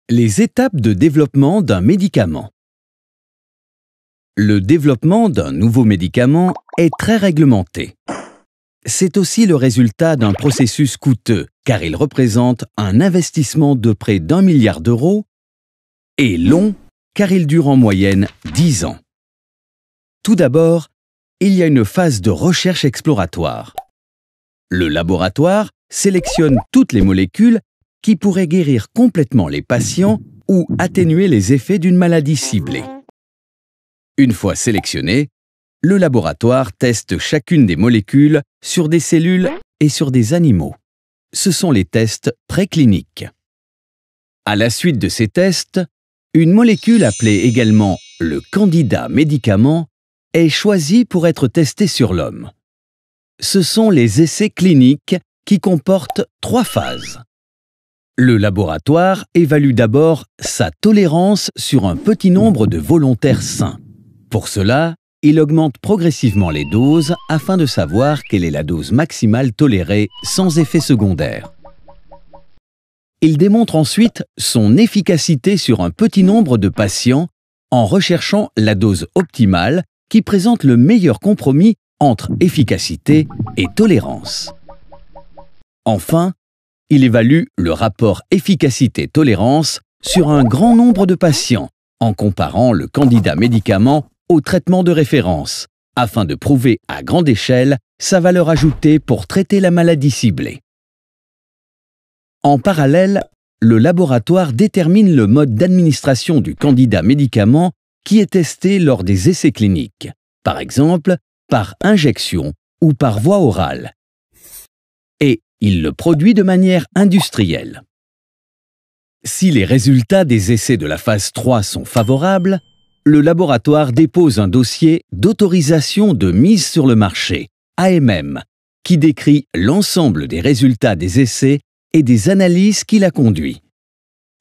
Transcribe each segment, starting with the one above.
Les étapes de développement d'un médicament. Le développement d'un nouveau médicament est très réglementé. C'est aussi le résultat d'un processus coûteux, car il représente un investissement de près d'1 milliard d'euros et long, car il dure en moyenne 10 ans. Tout d'abord, il y a une phase de recherche exploratoire. Le laboratoire sélectionne toutes les molécules qui pourraient guérir complètement les patients ou atténuer les effets d'une maladie ciblée. Une fois sélectionnées, le laboratoire teste chacune des molécules sur des cellules et sur des animaux. Ce sont les tests précliniques. À la suite de ces tests, une molécule appelée également le candidat médicament est choisie pour être testée sur l'homme. Ce sont les essais cliniques qui comportent 3 phases. Le laboratoire évalue d'abord sa tolérance sur un petit nombre de volontaires sains. Pour cela, il augmente progressivement les doses afin de savoir quelle est la dose maximale tolérée sans effet secondaire. Il démontre ensuite son efficacité sur un petit nombre de patients en recherchant la dose optimale qui présente le meilleur compromis entre efficacité et tolérance. Enfin, il évalue le rapport efficacité-tolérance sur un grand nombre de patients en comparant le candidat médicament au traitement de référence, afin de prouver à grande échelle sa valeur ajoutée pour traiter la maladie ciblée. En parallèle, le laboratoire détermine le mode d'administration du candidat médicament qui est testé lors des essais cliniques, par exemple par injection ou par voie orale. Et il le produit de manière industrielle. Si les résultats des essais de la phase 3 sont favorables, le laboratoire dépose un dossier d'autorisation de mise sur le marché, AMM, qui décrit l'ensemble des résultats des essais et des analyses qu'il a conduits.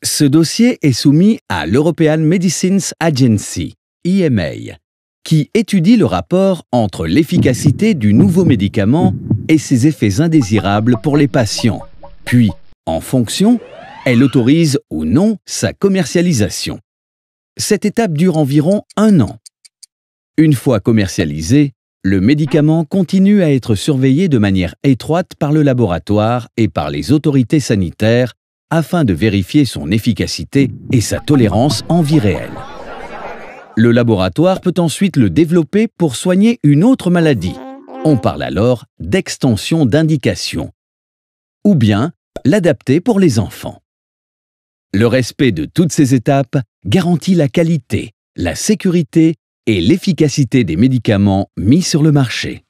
Ce dossier est soumis à l'European Medicines Agency, EMA, qui étudie le rapport entre l'efficacité du nouveau médicament et ses effets indésirables pour les patients, puis, en fonction, elle autorise ou non sa commercialisation. Cette étape dure environ 1 an. Une fois commercialisé, le médicament continue à être surveillé de manière étroite par le laboratoire et par les autorités sanitaires afin de vérifier son efficacité et sa tolérance en vie réelle. Le laboratoire peut ensuite le développer pour soigner une autre maladie. On parle alors d'extension d'indication. Ou bien l'adapter pour les enfants. Le respect de toutes ces étapes garantit la qualité, la sécurité et l'efficacité des médicaments mis sur le marché.